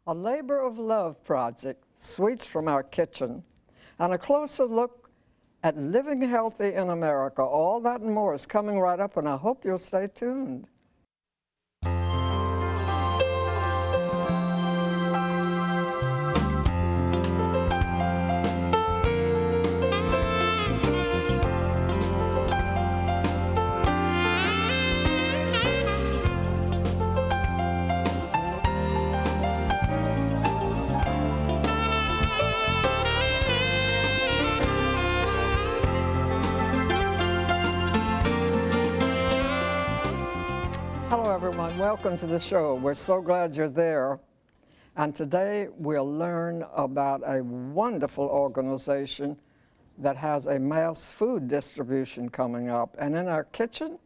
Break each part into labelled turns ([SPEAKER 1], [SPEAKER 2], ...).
[SPEAKER 1] A labor of love project, Sweets from Our Kitchen, and a closer look at living healthy in America. All that and more is coming right up, and I hope you'll stay tuned. Hello everyone, welcome to the show. We're so glad you're there. And today we'll learn about a wonderful organization that has a mass food distribution coming up. And in our kitchen,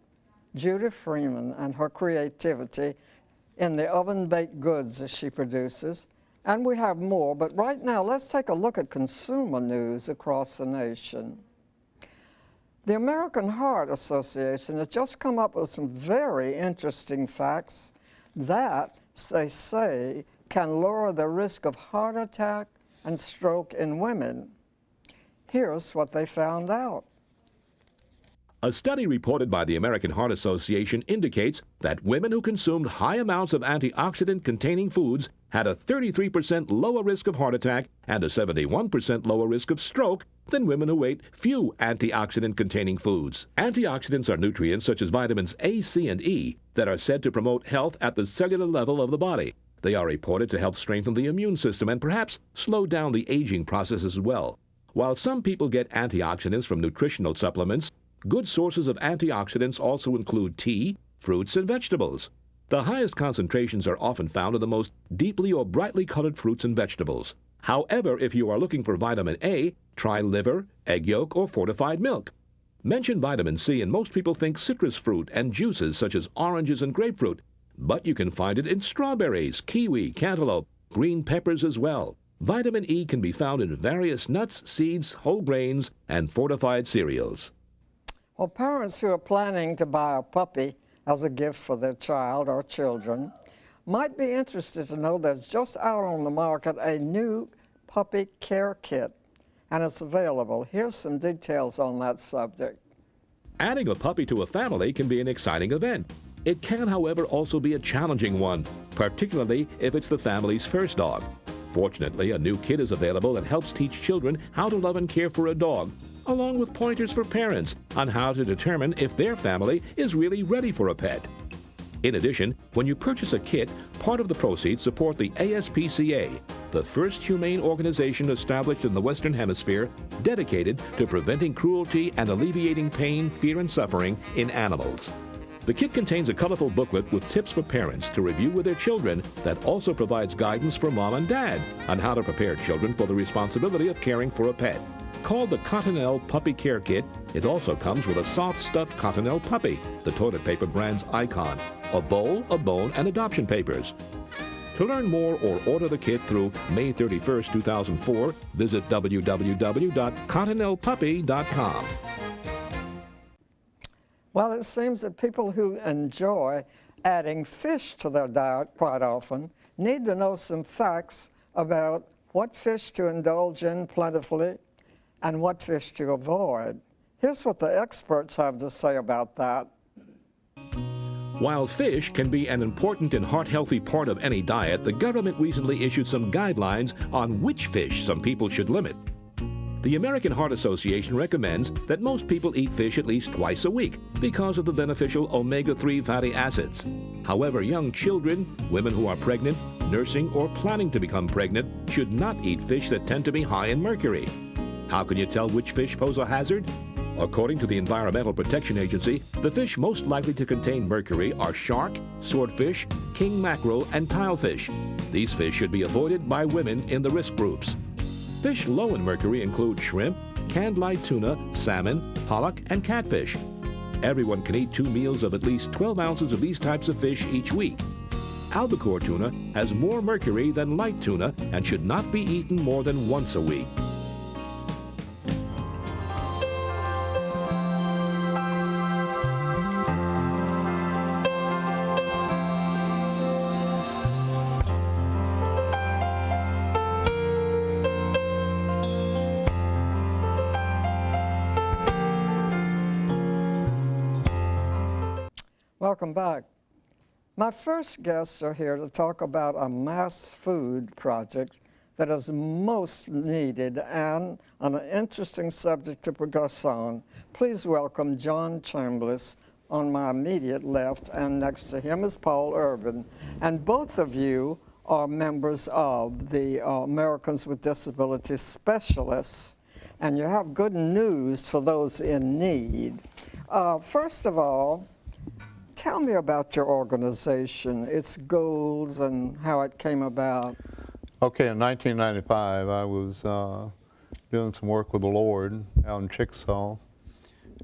[SPEAKER 1] Judi Freeman and her creativity in the oven-baked goods that she produces. And we have more, but right now let's take a look at consumer news across the nation. The American Heart Association has just come up with some very interesting facts that, they say, can lower the risk of heart attack and stroke in women. Here's what they found out.
[SPEAKER 2] A study reported by the American Heart Association indicates that women who consumed high amounts of antioxidant-containing foods had a 33% lower risk of heart attack and a 71% lower risk of stroke than women who ate few antioxidant-containing foods. Antioxidants are nutrients such as vitamins A, C, and E that are said to promote health at the cellular level of the body. They are reported to help strengthen the immune system and perhaps slow down the aging process as well. While some people get antioxidants from nutritional supplements, good sources of antioxidants also include tea, fruits, and vegetables. The highest concentrations are often found in the most deeply or brightly colored fruits and vegetables. However, if you are looking for vitamin A, try liver, egg yolk, or fortified milk. Mention vitamin C, and most people think citrus fruit and juices such as oranges and grapefruit, but you can find it in strawberries, kiwi, cantaloupe, green peppers as well. Vitamin E can be found in various nuts, seeds, whole grains, and fortified cereals.
[SPEAKER 1] Well, parents who are planning to buy a puppy as a gift for their child or children might be interested to know there's just out on the market a new puppy care kit, and it's available. Here's some details on that subject.
[SPEAKER 2] Adding a puppy to a family can be an exciting event. It can, however, also be a challenging one, particularly if it's the family's first dog. Fortunately, a new kit is available that helps teach children how to love and care for a dog, along with pointers for parents on how to determine if their family is really ready for a pet. In addition, when you purchase a kit, part of the proceeds support the ASPCA, the first humane organization established in the Western Hemisphere dedicated to preventing cruelty and alleviating pain, fear, and suffering in animals. The kit contains a colorful booklet with tips for parents to review with their children that also provides guidance for mom and dad on how to prepare children for the responsibility of caring for a pet. Called the Cottonelle Puppy Care Kit, it also comes with a soft stuffed Cottonelle puppy, the toilet paper brand's icon, a bowl, a bone, and adoption papers. To learn more or order the kit through May 31st, 2004, visit www.cottonellepuppy.com.
[SPEAKER 1] Well, it seems that people who enjoy adding fish to their diet quite often need to know some facts about what fish to indulge in plentifully and what fish to avoid. Here's what the experts have to say about that.
[SPEAKER 2] While fish can be an important and heart-healthy part of any diet, the government recently issued some guidelines on which fish some people should limit. The American Heart Association recommends that most people eat fish at least twice a week because of the beneficial omega-3 fatty acids. However, young children, women who are pregnant, nursing, or planning to become pregnant should not eat fish that tend to be high in mercury. How can you tell which fish pose a hazard? According to the Environmental Protection Agency, the fish most likely to contain mercury are shark, swordfish, king mackerel, and tilefish. These fish should be avoided by women in the risk groups. Fish low in mercury include shrimp, canned light tuna, salmon, pollock, and catfish. Everyone can eat 2 meals of at least 12 ounces of these types of fish each week. Albacore tuna has more mercury than light tuna and should not be eaten more than once a week.
[SPEAKER 1] Welcome back. My first guests are here to talk about a mass food project that is most needed and an interesting subject to progress on. Please welcome John Chambless on my immediate left, and next to him is Paul Urbahns. And both of you are members of the Americans with Disabilities Specialists, and you have good news for those in need. First of all, tell me about your organization, its goals, and how it came about.
[SPEAKER 3] Okay, in 1995, I was doing some work with the Lord out in Chickasaw,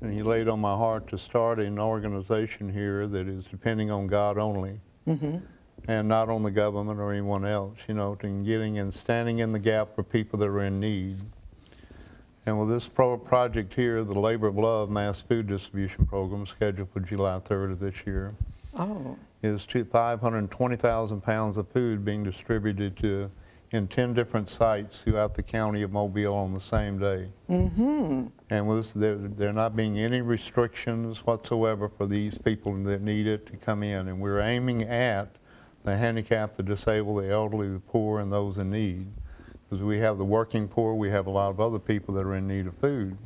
[SPEAKER 3] and He laid on my heart to start an organization here that is depending on God only, and not on the government or anyone else, you know, to getting and standing in the gap for people that are in need. And with this project here, the Labor of Love Mass Food Distribution Program, scheduled for July 3rd of this year, is 520,000 pounds of food being distributed in 10 different sites throughout the county of Mobile on the same day. And with this, there not being any restrictions whatsoever for these people that need it to come in. And we're aiming at the handicapped, the disabled, the elderly, the poor, and those in need. Because we have the working poor, we have a lot of other people that are in need of food.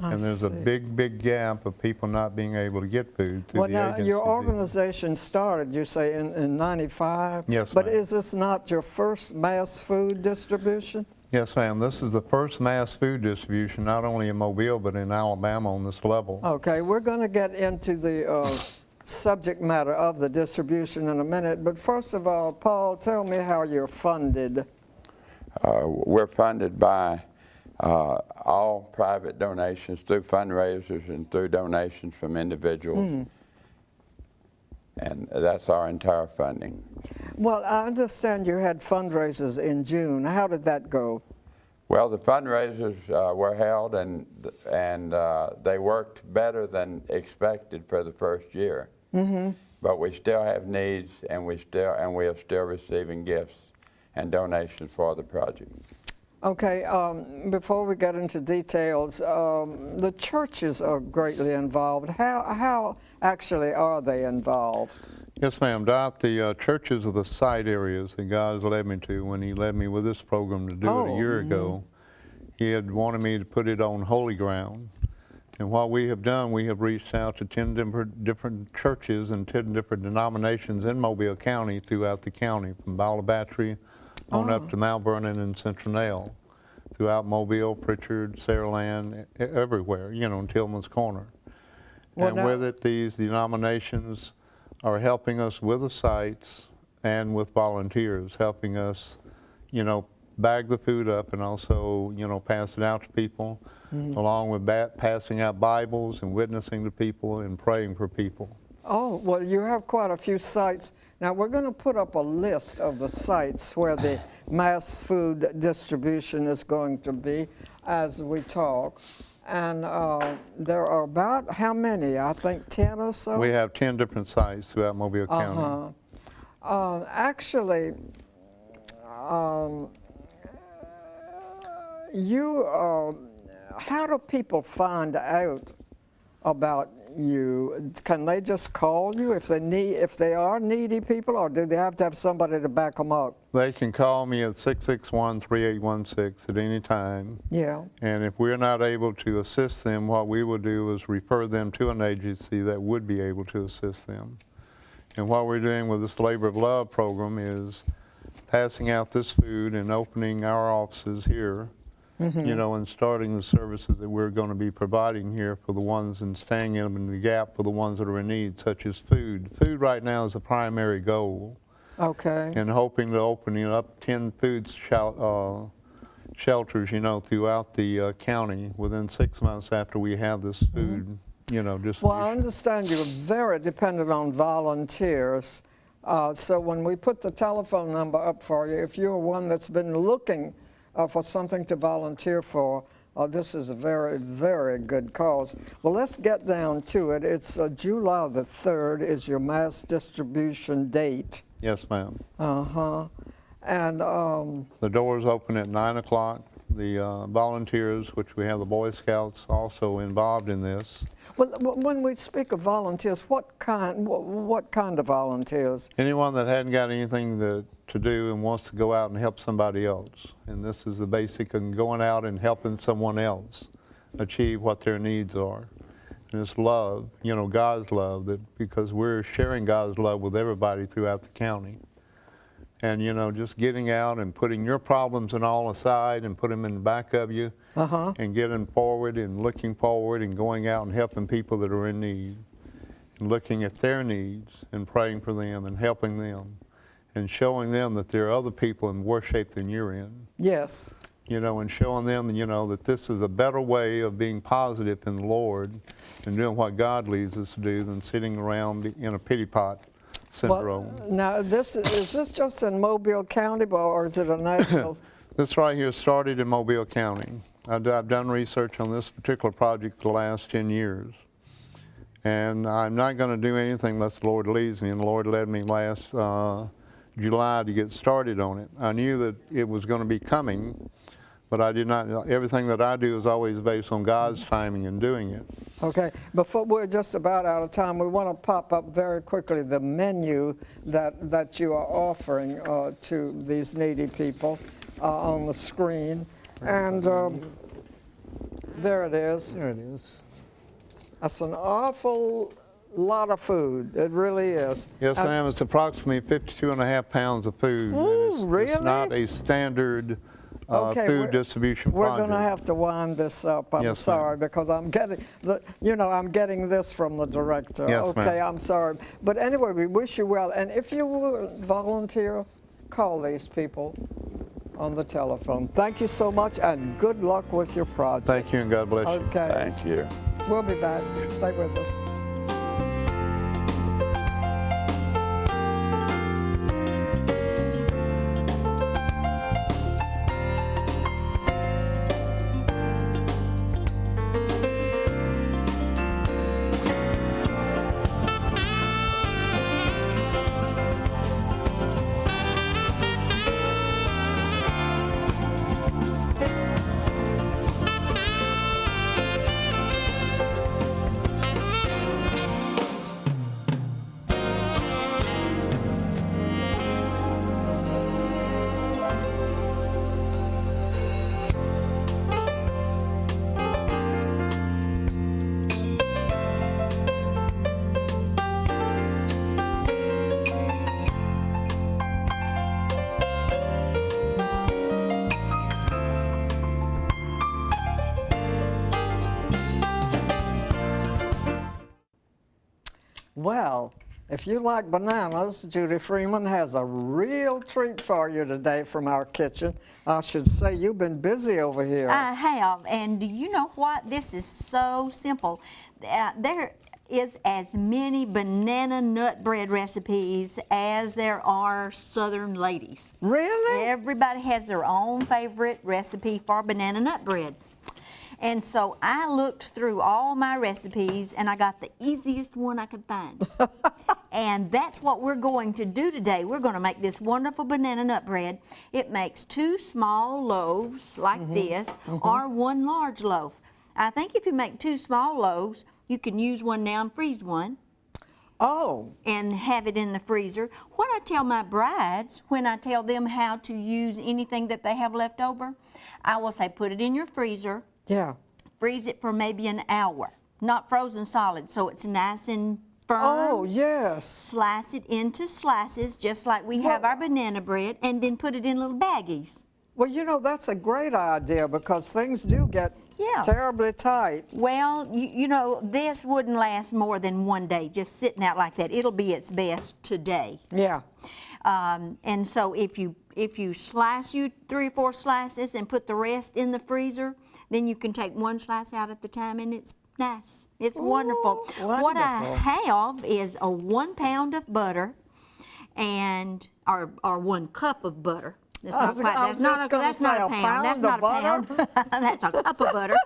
[SPEAKER 3] And there's a big gap of people not being able to get food through the agency.
[SPEAKER 1] Your organization started, you say, in 95?
[SPEAKER 3] Yes,
[SPEAKER 1] But
[SPEAKER 3] ma'am.
[SPEAKER 1] is this not your first mass food distribution?
[SPEAKER 3] Yes, ma'am. This is the first mass food distribution, not only in Mobile, but in Alabama on this level.
[SPEAKER 1] Okay, we're going to get into the subject matter of the distribution in a minute. But first of all, Paul, tell me how you're funded.
[SPEAKER 4] We're funded by all private donations through fundraisers and through donations from individuals. And that's our entire funding.
[SPEAKER 1] Well, I understand you had fundraisers in June. How did that go?
[SPEAKER 4] Well, the fundraisers were held, and they worked better than expected for the first year. But we still have needs, and we are still receiving gifts and donations for the project.
[SPEAKER 1] Okay, before we get into details, the churches are greatly involved. How actually are they involved?
[SPEAKER 3] Yes, ma'am. Dot, the churches of the site areas that God has led me to, when He led me with this program to do it a year ago, He had wanted me to put it on holy ground. And what we have done, we have reached out to 10 different churches and 10 different denominations in Mobile County throughout the county, from Bala Battery on up to Mount Vernon and Central Nail, throughout Mobile, Pritchard, Saraland, everywhere, you know, in Tillman's Corner. And with it, these denominations are helping us with the sites and with volunteers, helping us, you know, bag the food up and also, you know, pass it out to people, along with passing out Bibles and witnessing to people and praying for people.
[SPEAKER 1] Oh, well, you have quite a few sites. Now, we're going to put up a list of the sites where the mass food distribution is going to be as we talk. And there are about how many? I think 10 or so?
[SPEAKER 3] We have 10 different sites throughout Mobile County.
[SPEAKER 1] Actually, how do people find out about you? Can they just call you if they are needy people, or do they have to have somebody to back them up?
[SPEAKER 3] They can call me at 661-3816 at any time.
[SPEAKER 1] Yeah.
[SPEAKER 3] And if we're not able to assist them, what we will do is refer them to an agency that would be able to assist them. And what we're doing with this Labor of Love program is passing out this food and opening our offices here, you know, and starting the services that we're going to be providing here for the ones and staying in the gap for the ones that are in need, such as food. Food right now is a primary goal.
[SPEAKER 1] Okay.
[SPEAKER 3] And hoping to open up 10 food shelters, you know, throughout the county within 6 months after we have this food, you know, distribution.
[SPEAKER 1] Well, I understand you're very dependent on volunteers. So when we put the telephone number up for you, if you're one that's been looking for something to volunteer for, this is a very, very good cause. Well, let's get down to it. It's July the 3rd is your mass distribution date.
[SPEAKER 3] Yes, ma'am.
[SPEAKER 1] And
[SPEAKER 3] the doors open at 9 o'clock. the volunteers, which we have the Boy Scouts also involved in this.
[SPEAKER 1] Well, when we speak of volunteers, what kind of volunteers?
[SPEAKER 3] Anyone that hadn't got anything to do and wants to go out and help somebody else. And this is the basic in going out and helping someone else achieve what their needs are. And it's love, you know, God's love, that because we're sharing God's love with everybody throughout the county. And, you know, just getting out and putting your problems and all aside and put them in the back of you and getting forward and looking forward and going out and helping people that are in need and looking at their needs and praying for them and helping them and showing them that there are other people in worse shape than you're in.
[SPEAKER 1] Yes.
[SPEAKER 3] You know, and showing them, you know, that this is a better way of being positive in the Lord and doing what God leads us to do than sitting around in a pity pot syndrome.
[SPEAKER 1] Well, now, is this just in Mobile County, or is it a national?
[SPEAKER 3] This right here started in Mobile County. I've done research on this particular project the last 10 years. And I'm not going to do anything unless the Lord leads me, and the Lord led me last July to get started on it. I knew that it was going to be coming, but I did not. Everything that I do is always based on God's timing and doing it.
[SPEAKER 1] Okay, before we're just about out of time, we want to pop up very quickly the menu that you are offering to these needy people on the screen. And there it is.
[SPEAKER 3] There it is.
[SPEAKER 1] That's an awful lot of food. It really is.
[SPEAKER 3] Yes, ma'am. It's approximately 52.5 pounds of food.
[SPEAKER 1] Ooh, really?
[SPEAKER 3] It's not a standard
[SPEAKER 1] Okay,
[SPEAKER 3] food distribution
[SPEAKER 1] we're
[SPEAKER 3] project.
[SPEAKER 1] going to have to wind this up. I'm
[SPEAKER 3] Yes,
[SPEAKER 1] sorry, because I'm getting I'm getting this from the director.
[SPEAKER 3] Yes,
[SPEAKER 1] okay,
[SPEAKER 3] ma'am.
[SPEAKER 1] I'm sorry. But anyway, we wish you well. And if you will volunteer, call these people on the telephone. Thank you so much, and good luck with your project.
[SPEAKER 3] Thank you, and God bless you.
[SPEAKER 1] Okay.
[SPEAKER 4] Thank you.
[SPEAKER 1] We'll be back. Stay with us. Well, if you like bananas, Judi Freeman has a real treat for you today from our kitchen. I should say you've been busy over here.
[SPEAKER 5] I have, and do you know what? This is so simple. There is as many banana nut bread recipes as there are Southern ladies.
[SPEAKER 1] Really?
[SPEAKER 5] Everybody has their own favorite recipe for banana nut bread. And so I looked through all my recipes and I got the easiest one I could find. And that's what we're going to do today. We're going to make this wonderful banana nut bread. It makes 2 small loaves like this or 1 large loaf. I think if you make 2 small loaves, you can use one now and freeze one.
[SPEAKER 1] Oh.
[SPEAKER 5] And have it in the freezer. What I tell my brides, when I tell them how to use anything that they have left over, I will say put it in your freezer.
[SPEAKER 1] Yeah.
[SPEAKER 5] Freeze it for maybe an hour, not frozen solid, so it's nice and firm.
[SPEAKER 1] Oh, yes.
[SPEAKER 5] Slice it into slices, just like we have our banana bread, and then put it in little baggies.
[SPEAKER 1] Well, you know, that's a great idea because things do get terribly tight.
[SPEAKER 5] Well, you know, this wouldn't last more than 1 day, just sitting out like that. It'll be its best today.
[SPEAKER 1] Yeah.
[SPEAKER 5] And so if you slice 3 or 4 slices and put the rest in the freezer, then you can take 1 slice out at the time, and it's nice. It's wonderful. What I have is a 1 pound of butter, and or 1 cup of butter. That's not quite. That's not a pound. That's not a pound. That's a cup of butter,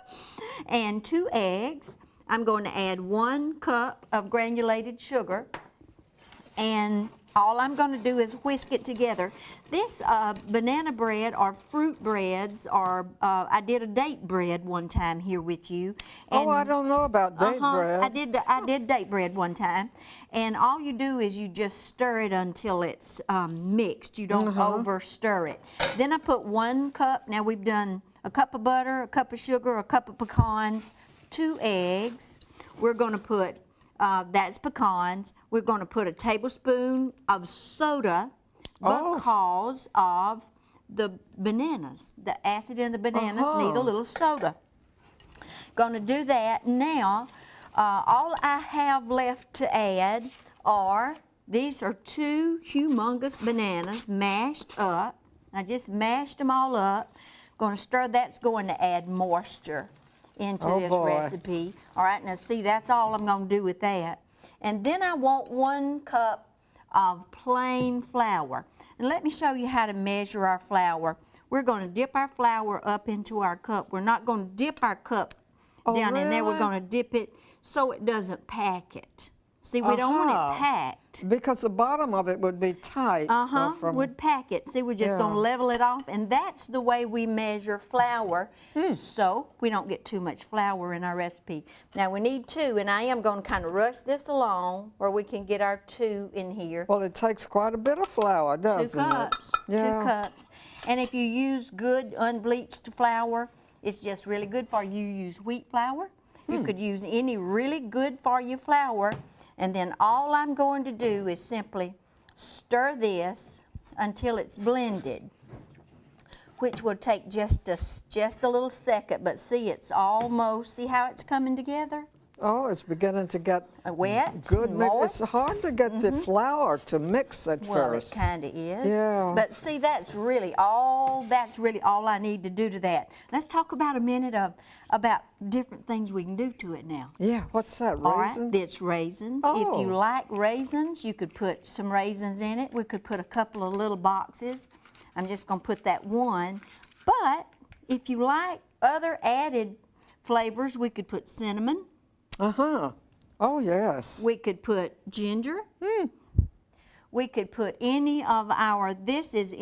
[SPEAKER 5] and 2 eggs. I'm going to add 1 cup of granulated sugar, and all I'm going to do is whisk it together. This banana bread or fruit breads, or I did a date bread one time here with you.
[SPEAKER 1] Oh, I don't know about date bread.
[SPEAKER 5] I did date bread one time, and all you do is you just stir it until it's mixed. You don't over stir it. Then I put 1 cup. Now we've done a cup of butter, a cup of sugar, a cup of pecans, 2 eggs. We're going to put that's pecans. We're going to put a tablespoon of soda because of the bananas. The acid in the bananas need a little soda. Going to do that. Now, all I have left to add are, these are 2 humongous bananas mashed up. I just mashed them all up. Going to stir. That's going to add moisture into this recipe. All right, now see, that's all I'm going to do with that. And then I want 1 cup of plain flour. And let me show you how to measure our flour. We're going to dip our flour up into our cup. We're not going to dip our cup down in there. We're going to dip it so it doesn't pack it. See, we don't want it packed.
[SPEAKER 1] Because the bottom of it would be tight.
[SPEAKER 5] Would pack it. See, we're just going to level it off, and that's the way we measure flour, so we don't get too much flour in our recipe. Now, we need 2, and I am going to kind of rush this along where we can get our 2 in here.
[SPEAKER 1] Well, it takes quite a bit of flour, doesn't it?
[SPEAKER 5] 2 cups. 2 cups. And if you use good unbleached flour, it's just really good for you. Use wheat flour. You could use any really good for you flour. And then all I'm going to do is simply stir this until it's blended, which will take just a little second. But see, it's almost, see how it's coming together?
[SPEAKER 1] Oh, it's beginning to get
[SPEAKER 5] wet,
[SPEAKER 1] good.
[SPEAKER 5] moist.
[SPEAKER 1] It's hard to get the flour to mix at first.
[SPEAKER 5] Well, it kind of is.
[SPEAKER 1] Yeah.
[SPEAKER 5] But see, that's really all I need to do to that. Let's talk about a minute about different things we can do to it now.
[SPEAKER 1] Yeah, what's that, raisins?
[SPEAKER 5] All right, it's raisins. If you like raisins, you could put some raisins in it. We could put a couple of little boxes. I'm just going to put that 1. But if you like other added flavors, we could put cinnamon.
[SPEAKER 1] Oh, yes.
[SPEAKER 5] We could put ginger. We could put any of our, this is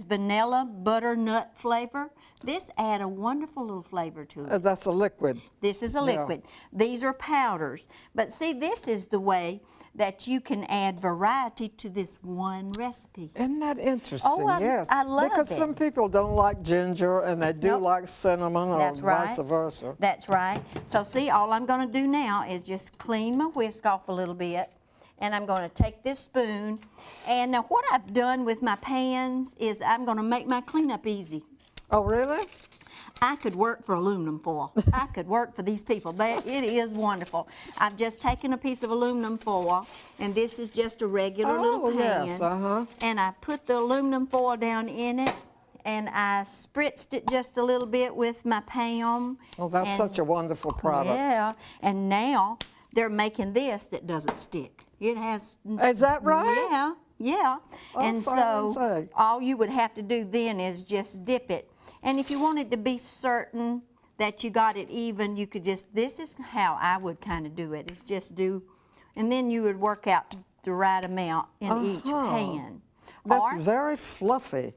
[SPEAKER 5] vanilla butternut flavor. This add a wonderful little flavor to it.
[SPEAKER 1] That's a liquid.
[SPEAKER 5] This is a liquid. These are powders. But see, this is the way that you can add variety to this one recipe.
[SPEAKER 1] Isn't that interesting? Yes.
[SPEAKER 5] I love it.
[SPEAKER 1] Because some people don't like ginger and they do like cinnamon, or vice versa.
[SPEAKER 5] That's right. So see, all I'm going to do now is just clean my whisk off a little bit. And I'm going to take this spoon. And now what I've done with my pans is I'm going to make my cleanup easy.
[SPEAKER 1] Oh, really?
[SPEAKER 5] I could work for aluminum foil. I could work for these people. It is wonderful. I've just taken a piece of aluminum foil, and this is just a regular little pan.
[SPEAKER 1] Yes,
[SPEAKER 5] and I put the aluminum foil down in it, and I spritzed it just a little bit with my Pam.
[SPEAKER 1] Oh, that's such a wonderful product.
[SPEAKER 5] Yeah, and now they're making this that doesn't stick. It has.
[SPEAKER 1] Is that right?
[SPEAKER 5] Yeah, yeah.
[SPEAKER 1] Oh,
[SPEAKER 5] and so all you would have to do then is just dip it. And if you wanted to be certain that you got it even, you could just, this is how I would kind of do it, is just do, and then you would work out the right amount in each pan.
[SPEAKER 1] That's very fluffy.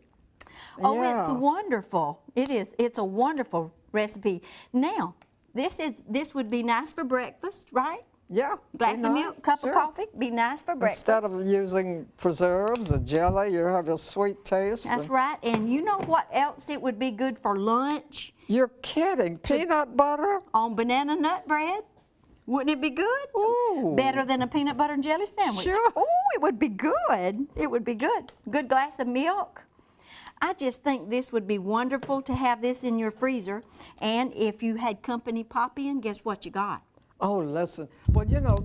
[SPEAKER 5] Oh, it's wonderful. It is. It's a wonderful recipe. Now, this would be nice for breakfast, right?
[SPEAKER 1] Yeah.
[SPEAKER 5] Glass of milk, cup of coffee, be nice for breakfast.
[SPEAKER 1] Instead of using preserves or jelly, you have your sweet taste.
[SPEAKER 5] That's right. And you know what else it would be good for lunch?
[SPEAKER 1] You're kidding. Peanut butter?
[SPEAKER 5] On banana nut bread? Wouldn't it be good?
[SPEAKER 1] Ooh.
[SPEAKER 5] Better than a peanut butter and jelly sandwich.
[SPEAKER 1] Sure.
[SPEAKER 5] Oh, it would be good. It would be good. Good glass of milk. I just think this would be wonderful to have this in your freezer. And if you had company pop in, guess what you got?
[SPEAKER 1] Oh, listen. Well, you know,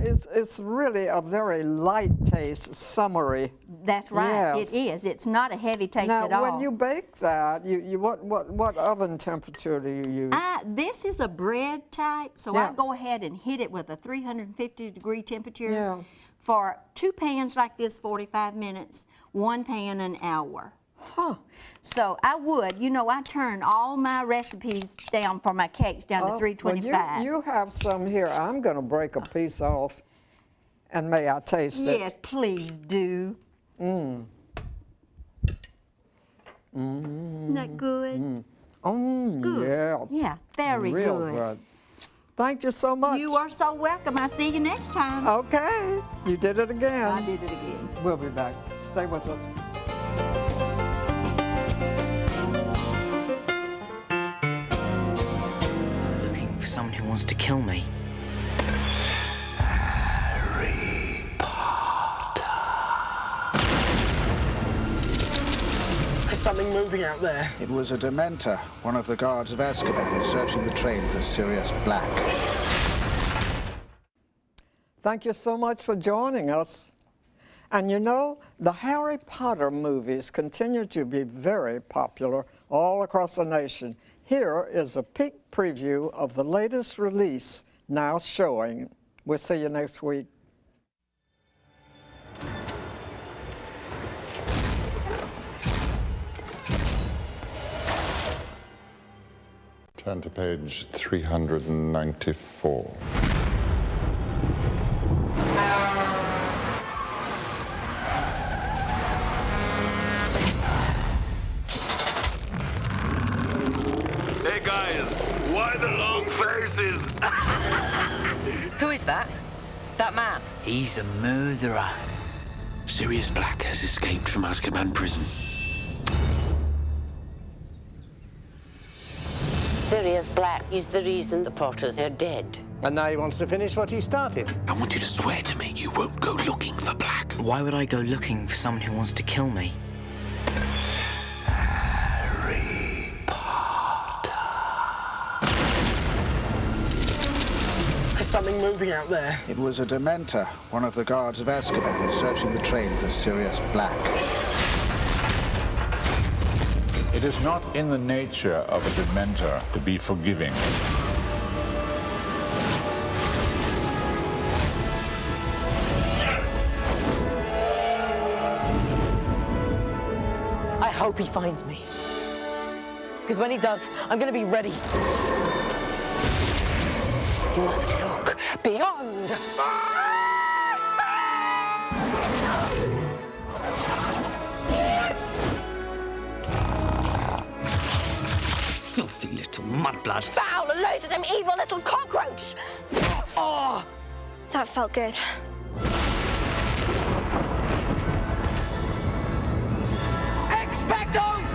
[SPEAKER 1] it's really a very light taste, summery.
[SPEAKER 5] That's right.
[SPEAKER 1] Yes.
[SPEAKER 5] It is. It's not a heavy taste
[SPEAKER 1] now,
[SPEAKER 5] at all.
[SPEAKER 1] Now, when you bake that, what oven temperature do you use?
[SPEAKER 5] This is a bread type, so I go ahead and hit it with a 350-degree temperature.
[SPEAKER 1] Yeah.
[SPEAKER 5] For 2 pans like this, 45 minutes. 1 pan, an hour.
[SPEAKER 1] Huh.
[SPEAKER 5] So I would, you know, I turn all my recipes down for my cakes down to 325.
[SPEAKER 1] Well, you have some here. I'm going to break a piece off And may I taste it?
[SPEAKER 5] Yes, please do. Isn't that good?
[SPEAKER 1] Oh,
[SPEAKER 5] Good.
[SPEAKER 1] yeah.
[SPEAKER 5] Yeah, very
[SPEAKER 1] Real
[SPEAKER 5] good.
[SPEAKER 1] Thank you so much.
[SPEAKER 5] You are so welcome. I'll see you next time.
[SPEAKER 1] Okay, you did it again.
[SPEAKER 5] I did it again.
[SPEAKER 1] We'll be back. Stay with us.
[SPEAKER 6] Looking for someone who wants to kill me. Harry Potter.
[SPEAKER 7] There's something moving out there.
[SPEAKER 8] It was a Dementor, one of the guards of Azkaban, searching the train for Sirius Black.
[SPEAKER 1] Thank you so much for joining us. And you know, the Harry Potter movies continue to be very popular all across the nation. Here is a peek preview of the latest release now showing. We'll see you next week.
[SPEAKER 9] Turn to page 394.
[SPEAKER 10] Hey guys, why the long faces?
[SPEAKER 6] Who is that? That man?
[SPEAKER 11] He's a murderer. Sirius Black has escaped from Azkaban prison.
[SPEAKER 12] Sirius Black is the reason the Potters are dead.
[SPEAKER 7] And now he wants to finish what he started.
[SPEAKER 11] I want you to swear to me you won't go looking for Black.
[SPEAKER 6] Why would I go looking for someone who wants to kill me?
[SPEAKER 11] Harry Potter.
[SPEAKER 7] There's something moving out there.
[SPEAKER 8] It was a Dementor, one of the guards of Azkaban, searching the train for Sirius Black.
[SPEAKER 9] It is not in the nature of a Dementor to be forgiving.
[SPEAKER 6] I hope he finds me. Because when he does, I'm going to be ready.
[SPEAKER 12] You must look beyond.
[SPEAKER 11] Filthy little mudblood.
[SPEAKER 12] Foul and loathsome, evil little cockroach!
[SPEAKER 13] Oh, that felt good.
[SPEAKER 11] Expecto